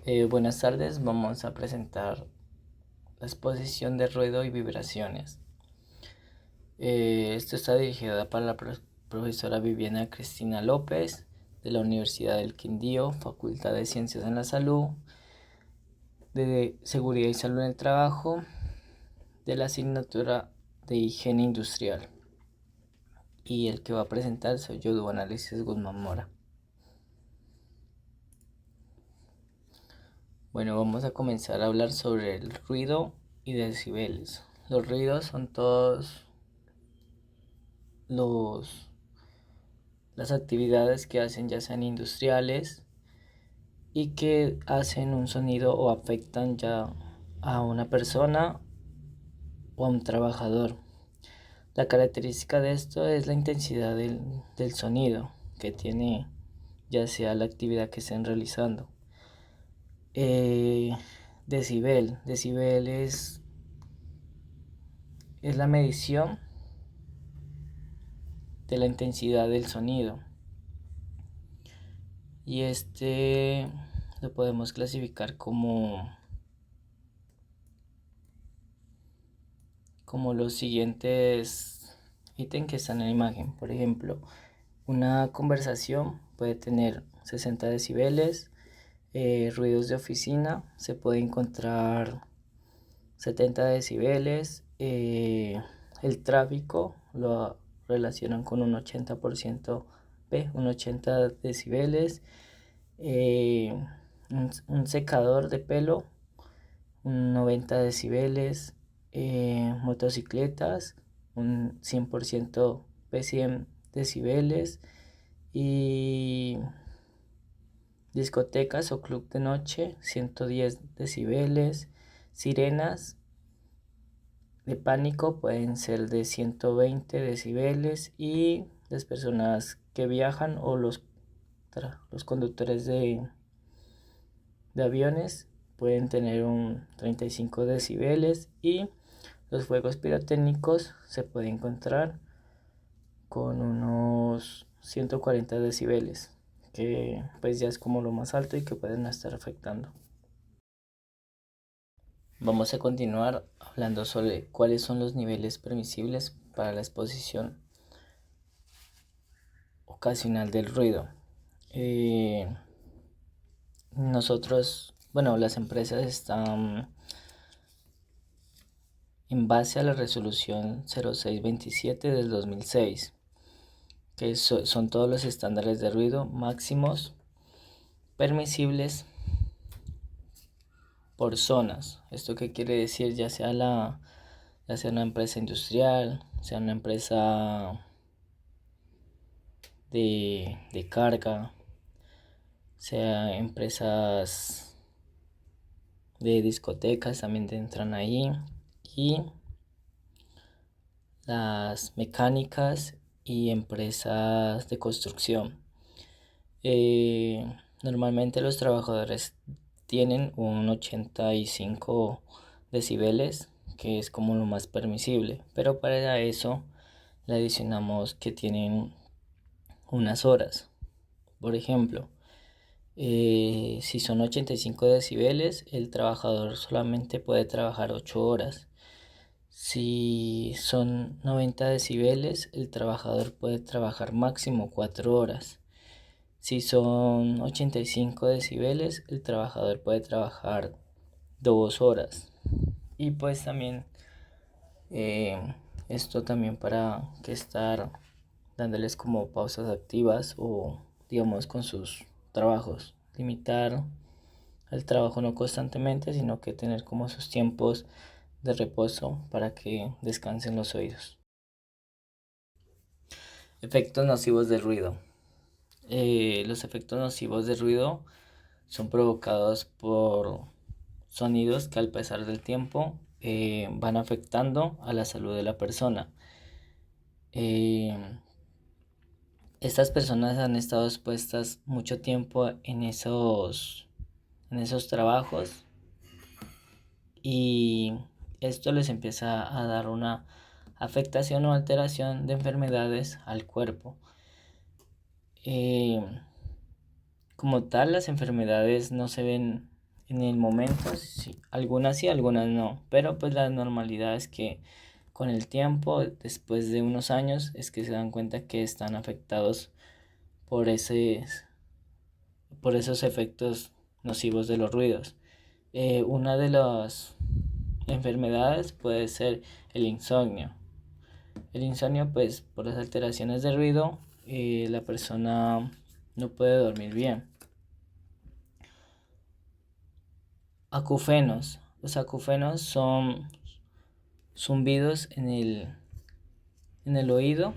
Buenas tardes, vamos a presentar la exposición de ruido y vibraciones. Esto está dirigida para la profesora Viviana Cristina López de la Universidad del Quindío, Facultad de Ciencias en la Salud, de Seguridad y Salud en el Trabajo, de la asignatura de Higiene Industrial. Y el que va a presentar soy yo, Duan Análisis Guzmán Mora. Bueno, vamos a comenzar a hablar sobre el ruido y decibeles. Los ruidos son todos las actividades que hacen, ya sean industriales, y que hacen un sonido o afectan ya a una persona o a un trabajador. La característica de esto es la intensidad del sonido que tiene, ya sea la actividad que estén realizando. Decibel es la medición de la intensidad del sonido, y lo podemos clasificar como los siguientes ítems que están en la imagen. Por ejemplo, una conversación puede tener 60 decibeles, ruidos de oficina se puede encontrar 70 decibeles, el tráfico lo relacionan con un 80%, un 80 decibeles, un secador de pelo, un 90 decibeles, motocicletas, un 100% P100 decibeles, y discotecas o club de noche, 110 decibeles, sirenas de pánico pueden ser de 120 decibeles, y las personas que viajan o los conductores de aviones pueden tener un 35 decibeles, y los fuegos pirotécnicos se pueden encontrar con unos 140 decibeles, que pues ya es como lo más alto y que pueden estar afectando. Vamos a continuar hablando sobre cuáles son los niveles permisibles para la exposición ocasional del ruido. Las empresas están en base a la resolución 0627 del 2006, que son todos los estándares de ruido máximos permisibles por zonas. ¿Esto qué quiere decir? Ya sea una empresa industrial, sea una empresa de carga, sea empresas de discotecas, también entran ahí, y las mecánicas y empresas de construcción. Normalmente los trabajadores tienen un 85 decibeles, que es como lo más permisible, pero para eso le adicionamos que tienen unas horas. Por ejemplo, si son 85 decibeles, el trabajador solamente puede trabajar 8 horas. Si son 90 decibeles, el trabajador puede trabajar máximo 4 horas. Si son 85 decibeles, el trabajador puede trabajar 2 horas. Y pues también esto también para que estar dándoles como pausas activas, o digamos con sus trabajos, limitar el trabajo no constantemente, sino que tener como sus tiempos de reposo para que descansen los oídos. Efectos nocivos del ruido. Los efectos nocivos del ruido son provocados por sonidos que al pasar del tiempo van afectando a la salud de la persona. Estas personas han estado expuestas mucho tiempo en esos trabajos, y esto les empieza a dar una afectación o alteración de enfermedades al cuerpo. Como tal, las enfermedades no se ven En el momento, sí, algunas sí, algunas no, pero pues la normalidad es que con el tiempo, después de unos años, es que se dan cuenta que están afectados por por esos efectos nocivos de los ruidos. Una de las enfermedades puede ser el insomnio. El insomnio, pues por las alteraciones de ruido, la persona no puede dormir bien. Acúfenos. Los acúfenos son zumbidos en el oído.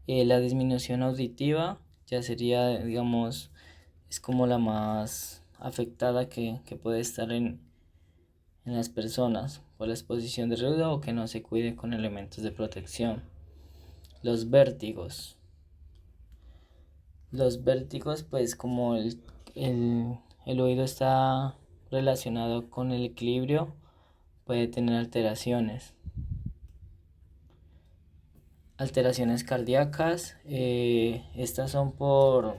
La disminución auditiva ya sería, digamos, es como la más afectada que puede estar en las personas por la exposición de ruido o que no se cuide con elementos de protección. Los vértigos. Los vértigos, pues como el oído está relacionado con el equilibrio, puede tener alteraciones. Alteraciones cardíacas, estas son por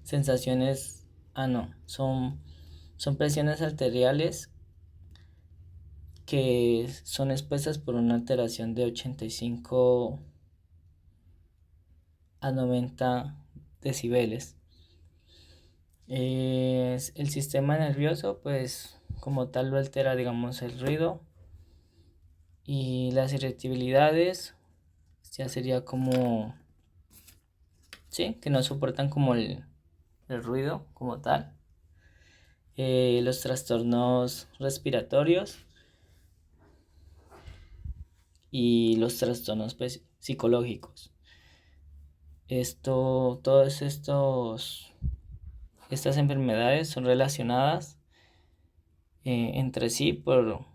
sensaciones, no, son presiones arteriales que son expuestas por una alteración de 85 a 90 decibeles. El sistema nervioso, pues como tal lo altera, digamos, el ruido, y las irritabilidades ya sería como, sí, que no soportan como el ruido como tal. Los trastornos respiratorios y los trastornos, pues, psicológicos. Estas enfermedades son relacionadas entre sí por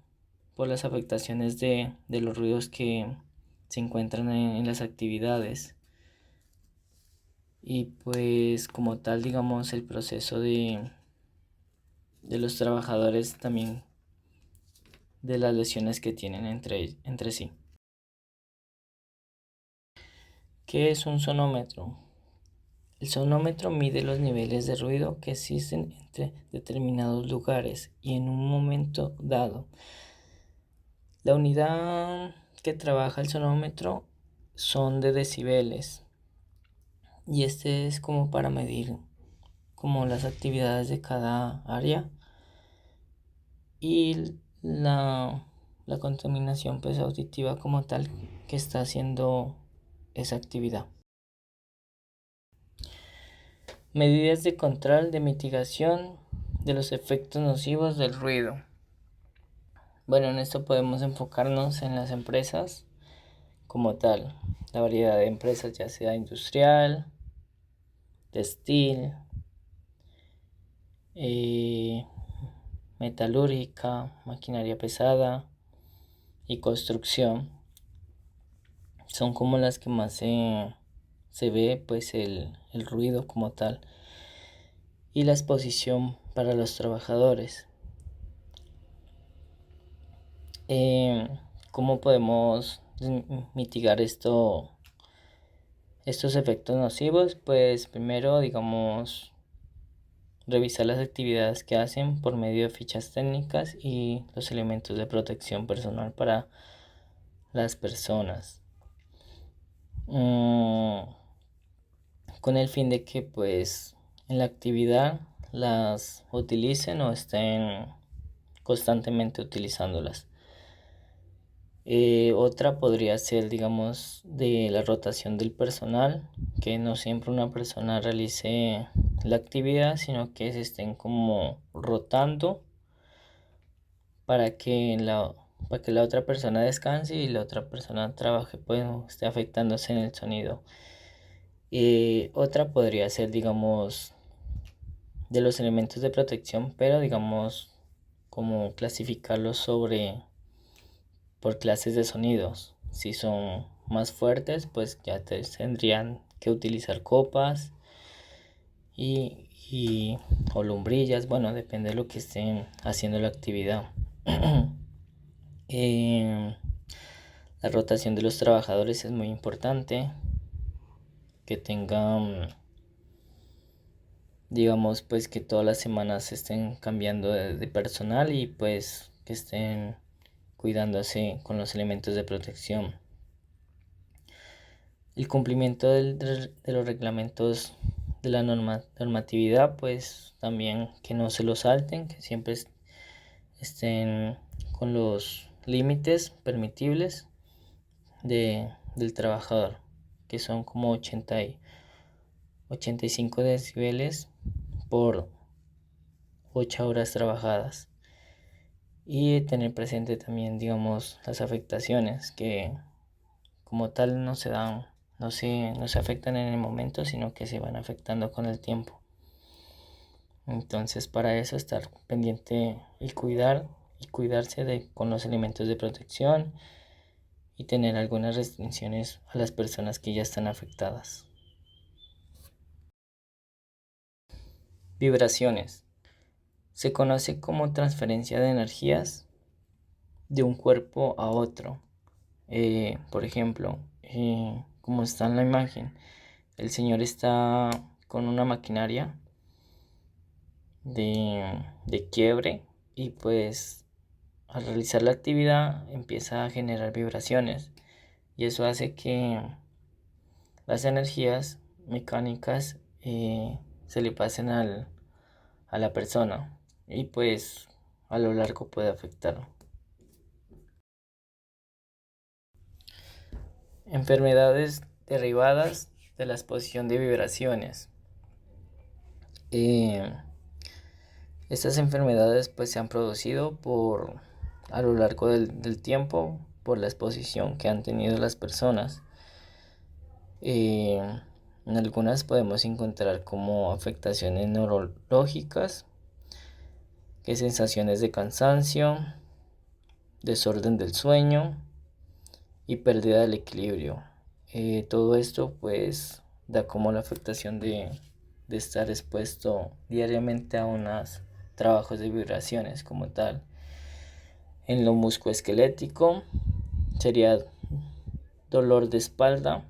las afectaciones de los ruidos que se encuentran en las actividades. Y pues como tal, digamos, el proceso de los trabajadores también, de las lesiones que tienen entre sí. ¿Qué es un sonómetro? El sonómetro mide los niveles de ruido que existen entre determinados lugares y en un momento dado. La unidad que trabaja el sonómetro son de decibeles, y este es como para medir como las actividades de cada área y la contaminación, pues, auditiva como tal que está haciendo esa actividad. Medidas de control de mitigación de los efectos nocivos del ruido. Bueno, en esto podemos enfocarnos en las empresas como tal, la variedad de empresas, ya sea industrial, textil, metalúrgica, maquinaria pesada y construcción. Son como las que más se ve, pues, el ruido como tal y la exposición para los trabajadores. ¿Cómo podemos mitigar estos efectos nocivos? Pues primero, digamos, revisar las actividades que hacen por medio de fichas técnicas y los elementos de protección personal para las personas, con el fin de que, pues, en la actividad las utilicen o estén constantemente utilizándolas. Otra podría ser, digamos, de la rotación del personal, que no siempre una persona realice la actividad, sino que se estén como rotando para que la otra persona descanse y la otra persona trabaje, pues no esté afectándose en el sonido. Otra podría ser, digamos, de los elementos de protección, pero digamos, como clasificarlos por clases de sonidos. Si son más fuertes, pues ya tendrían que utilizar copas o lumbrillas. Bueno, depende de lo que estén haciendo la actividad. La rotación de los trabajadores es muy importante. que tengan, digamos, pues que todas las semanas estén cambiando de personal y pues que estén cuidándose con los elementos de protección. El cumplimiento de los reglamentos de la normatividad, pues también que no se lo salten, que siempre estén con los límites permitibles del trabajador, que son como 85 decibeles por 8 horas trabajadas. Y tener presente también, digamos, las afectaciones que como tal no se afectan en el momento, sino que se van afectando con el tiempo. Entonces, para eso estar pendiente y cuidarse con los elementos de protección y tener algunas restricciones a las personas que ya están afectadas. Vibraciones. Se conoce como transferencia de energías de un cuerpo a otro. Por ejemplo, como está en la imagen, el señor está con una maquinaria de quiebre y pues al realizar la actividad empieza a generar vibraciones y eso hace que las energías mecánicas se le pasen a la persona y pues a lo largo puede afectar. Enfermedades derivadas de la exposición de vibraciones. Estas enfermedades pues se han producido a lo largo del tiempo por la exposición que han tenido las personas. En algunas podemos encontrar como afectaciones neurológicas, que sensaciones de cansancio, desorden del sueño y pérdida del equilibrio. Todo esto pues da como la afectación de estar expuesto diariamente a unos trabajos de vibraciones como tal. En lo musculoesquelético sería dolor de espalda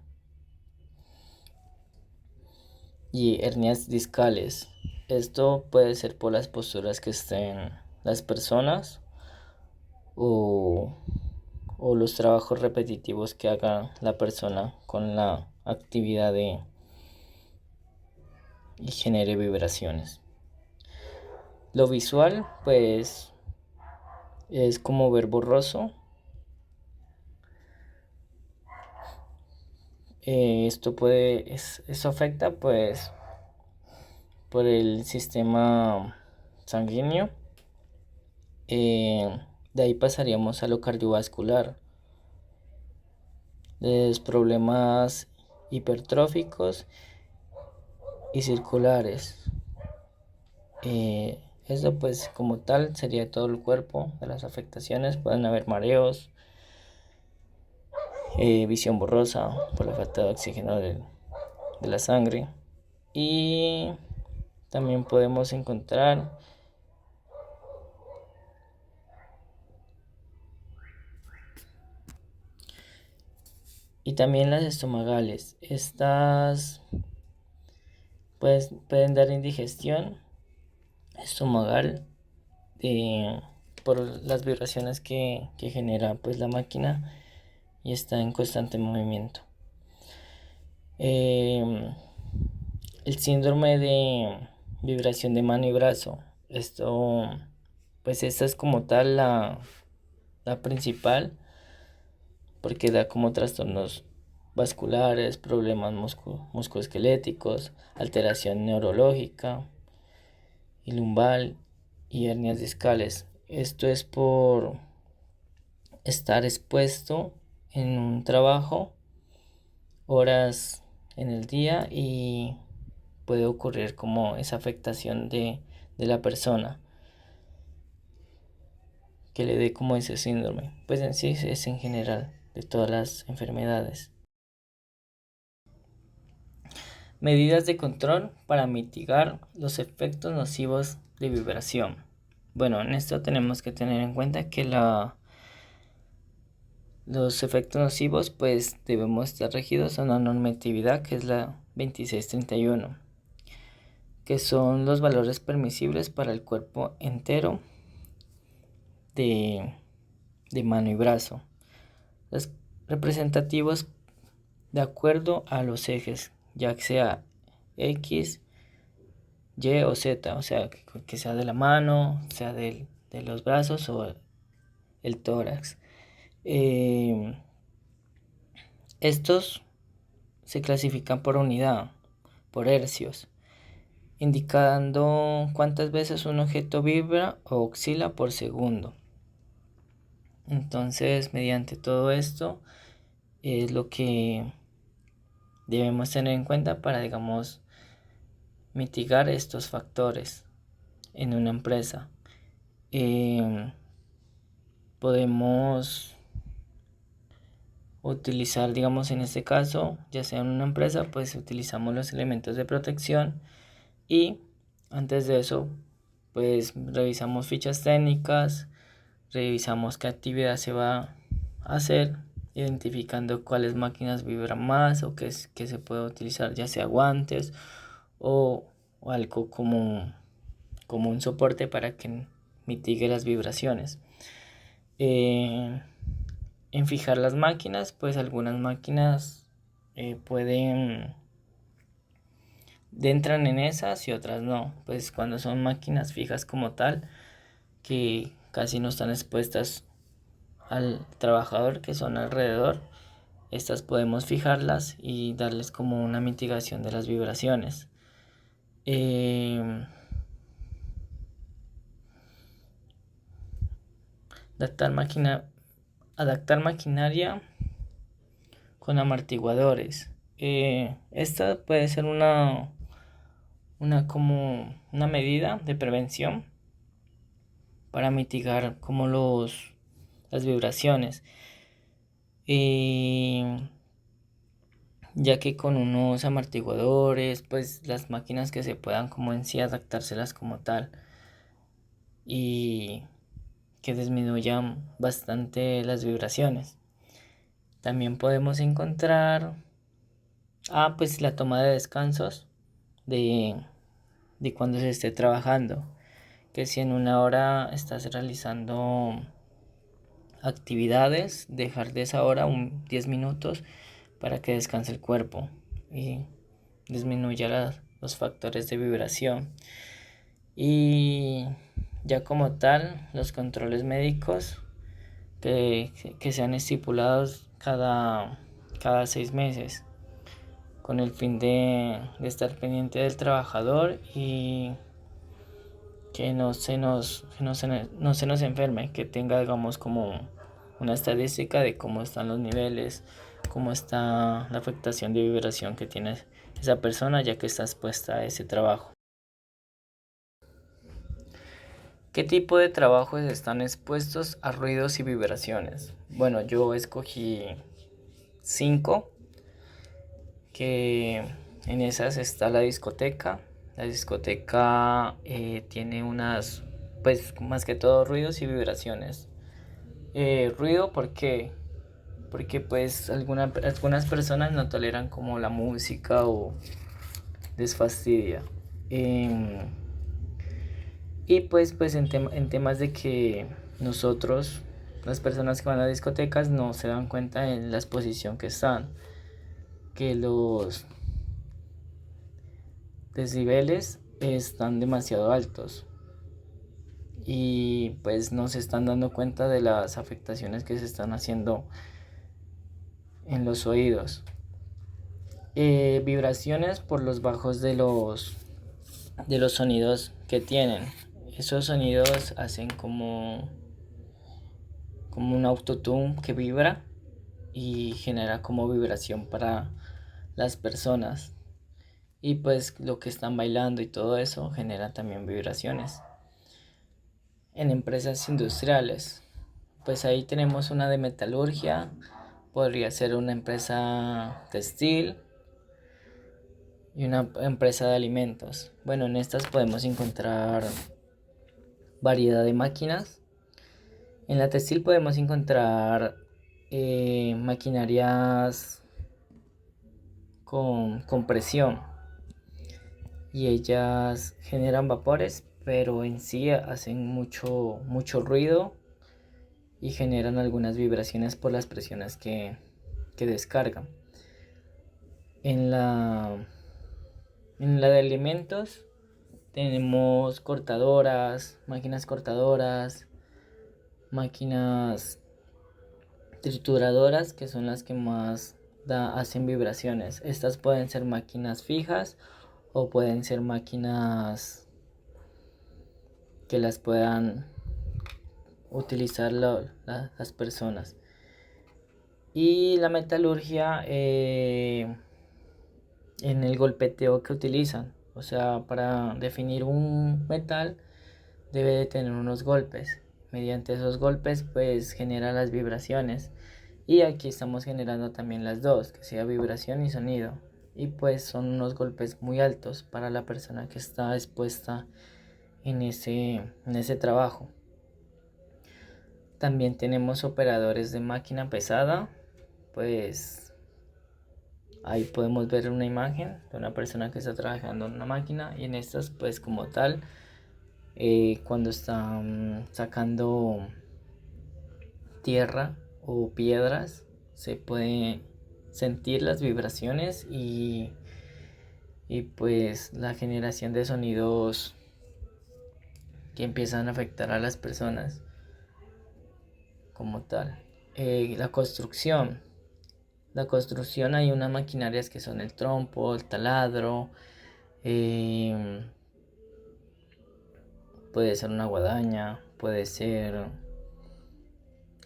y hernias discales. Esto puede ser por las posturas que estén las personas o los trabajos repetitivos que haga la persona con la actividad y genere vibraciones. Lo visual pues es como ver borroso. Esto afecta pues por el sistema sanguíneo. De ahí pasaríamos a lo cardiovascular. Los problemas hipertróficos y circulares. Esto pues como tal sería todo el cuerpo de las afectaciones. Pueden haber mareos, visión borrosa por la falta de oxígeno de la sangre. Y también podemos encontrar y también las estomagales. Estas pues pueden dar indigestión estomagal por las vibraciones que genera pues la máquina y está en constante movimiento. El síndrome de vibración de mano y brazo. Esta es como tal la principal, porque da como trastornos vasculares, problemas musculoesqueléticos, alteración neurológica y lumbar y hernias discales. Esto es por estar expuesto en un trabajo horas en el día y puede ocurrir como esa afectación de la persona que le dé como ese síndrome. Pues en sí es en general de todas las enfermedades. Medidas de control para mitigar los efectos nocivos de vibración. Bueno, en esto tenemos que tener en cuenta que la Los efectos nocivos pues debemos estar regidos a una normatividad que es la 2631, que son los valores permisibles para el cuerpo entero de mano y brazo. Los representativos de acuerdo a los ejes, ya que sea X, Y o Z, o sea, que sea de la mano, sea de los brazos o el tórax. Estos se clasifican por unidad, por hercios, indicando cuántas veces un objeto vibra o oscila por segundo. Entonces, mediante todo esto, es lo que debemos tener en cuenta para, digamos, mitigar estos factores en una empresa. Podemos utilizar, digamos, en este caso, ya sea en una empresa, pues utilizamos los elementos de protección y antes de eso, pues revisamos fichas técnicas, revisamos qué actividad se va a hacer, identificando cuáles máquinas vibran más o qué se puede utilizar, ya sea guantes o algo como un soporte para que mitigue las vibraciones. En fijar las máquinas, pues algunas máquinas entran en esas y otras no. Pues cuando son máquinas fijas como tal, que casi no están expuestas al trabajador, que son alrededor, estas podemos fijarlas y darles como una mitigación de las vibraciones. Adaptar maquinaria con amortiguadores. Esta puede ser una medida de prevención para mitigar como las vibraciones. Ya que con unos amortiguadores, pues las máquinas que se puedan como en sí adaptárselas como tal y que disminuyan bastante las vibraciones. También podemos encontrar pues la toma de descansos de cuando se esté trabajando, que si en una hora estás realizando actividades, dejar de esa hora 10 minutos para que descanse el cuerpo y disminuya los factores de vibración. Y ya como tal, los controles médicos que sean estipulados cada 6 meses, con el fin de estar pendiente del trabajador y que no se nos enferme, que tenga, digamos, como una estadística de cómo están los niveles, cómo está la afectación de vibración que tiene esa persona ya que está expuesta a ese trabajo. ¿Qué tipo de trabajos están expuestos a ruidos y vibraciones? Bueno, yo escogí 5, que en esas está la discoteca. La discoteca tiene unas, pues más que todo ruidos y vibraciones. Ruido porque pues algunas personas no toleran como la música o les fastidia. Y pues en temas de que nosotros, las personas que van a discotecas, no se dan cuenta en la exposición que están, que los decibeles están demasiado altos y pues no se están dando cuenta de las afectaciones que se están haciendo en los oídos. Vibraciones por los bajos de los sonidos que tienen. Esos sonidos hacen como un autotune que vibra y genera como vibración para las personas. Y pues lo que están bailando y todo eso genera también vibraciones. En empresas industriales, pues ahí tenemos una de metalurgia, podría ser una empresa textil y una empresa de alimentos. Bueno, en estas podemos encontrar variedad de máquinas. En la textil podemos encontrar maquinarias con presión y ellas generan vapores, pero en sí hacen mucho ruido y generan algunas vibraciones por las presiones que descargan. En la de alimentos tenemos máquinas cortadoras, máquinas trituradoras, que son las que más hacen vibraciones. Estas pueden ser máquinas fijas o pueden ser máquinas que las puedan utilizar las personas. Y la metalurgia, en el golpeteo que utilizan, o sea, para definir un metal debe de tener unos golpes. Mediante esos golpes pues genera las vibraciones, y aquí estamos generando también las dos, que sea vibración y sonido, y pues son unos golpes muy altos para la persona que está expuesta en ese trabajo. También tenemos operadores de máquina pesada, pues ahí podemos ver una imagen de una persona que está trabajando en una máquina, y en estas pues como tal, cuando están sacando tierra o piedras, se puede sentir las vibraciones y pues la generación de sonidos que empiezan a afectar a las personas como tal. La construcción. La construcción, hay unas maquinarias que son el trompo, el taladro, puede ser una guadaña, puede ser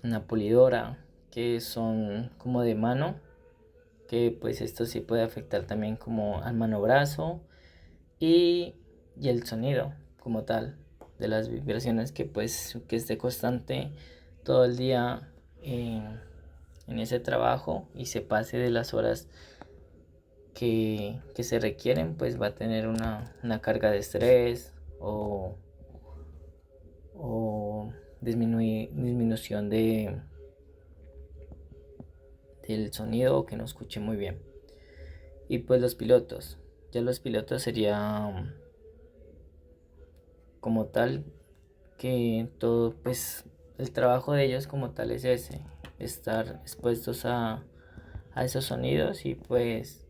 una pulidora, que son como de mano, que pues esto sí puede afectar también como al manobrazo, y el sonido como tal de las vibraciones, que pues que esté constante todo el día en ese trabajo y se pase de las horas que se requieren, pues va a tener una carga de estrés o disminución del sonido, o que no escuche muy bien. Y pues los pilotos, ya los pilotos sería como tal que todo, pues el trabajo de ellos como tal es ese, estar expuestos a esos sonidos, y pues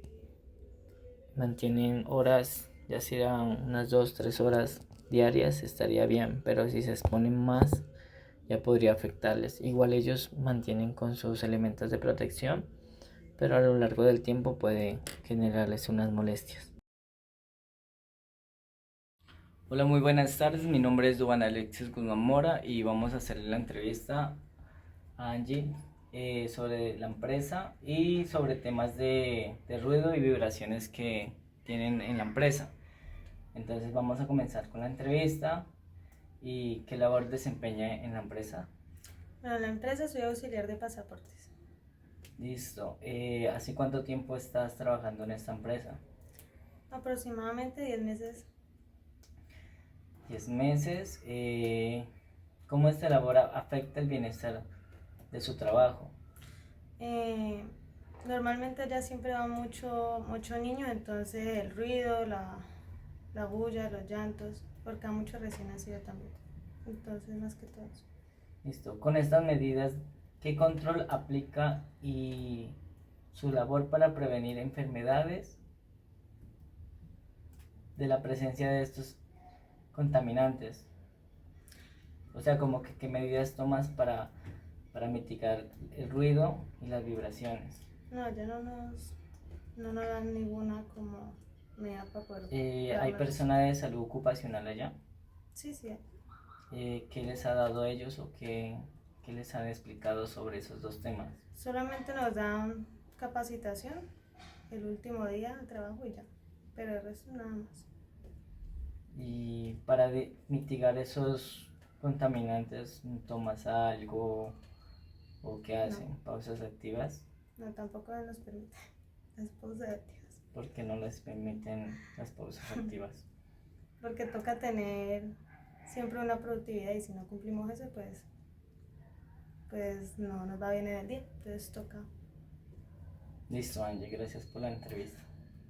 mantienen horas, ya sean unas 2-3 horas diarias, estaría bien, pero si se exponen más ya podría afectarles. Igual ellos mantienen con sus elementos de protección, pero a lo largo del tiempo puede generarles unas molestias. Hola, muy buenas tardes, mi nombre es Duan Alexis Guzmán Mora y vamos a hacer la entrevista a Angie sobre la empresa y sobre temas de ruido y vibraciones que tienen en la empresa. Entonces vamos a comenzar con la entrevista. ¿Y qué labor desempeña en la empresa? Bueno, en la empresa soy auxiliar de pasaportes. Listo. ¿Hace cuánto tiempo estás trabajando en esta empresa? Aproximadamente 10 meses. 10 meses. ¿Cómo esta labor afecta el bienestar de su trabajo? Eh, Normalmente allá siempre va mucho niño, entonces el ruido, la bulla, los llantos, porque hay mucho recién nacido también. Entonces, más que todo eso. Listo. Con estas medidas, ¿qué control aplica y su labor para prevenir enfermedades de la presencia de estos contaminantes? O sea, como que qué medidas tomas para mitigar el ruido y las vibraciones. No, ya no nos dan ninguna como medida para poder ¿Hay cuidarnos de eso. persona de salud ocupacional allá? Sí, sí. ¿Qué les ha dado a ellos o qué les han explicado sobre esos dos temas? Solamente nos dan capacitación el último día de trabajo y ya. Pero el resto nada más. Y para mitigar esos contaminantes, ¿tomas algo o qué No, hacen? ¿Pausas activas? no, tampoco nos permite las pausas activas. ¿Por qué no les permiten las pausas activas? Porque toca tener siempre una productividad y si no cumplimos eso, pues pues no nos va bien en el día, entonces toca. Listo, Angie, gracias por la entrevista.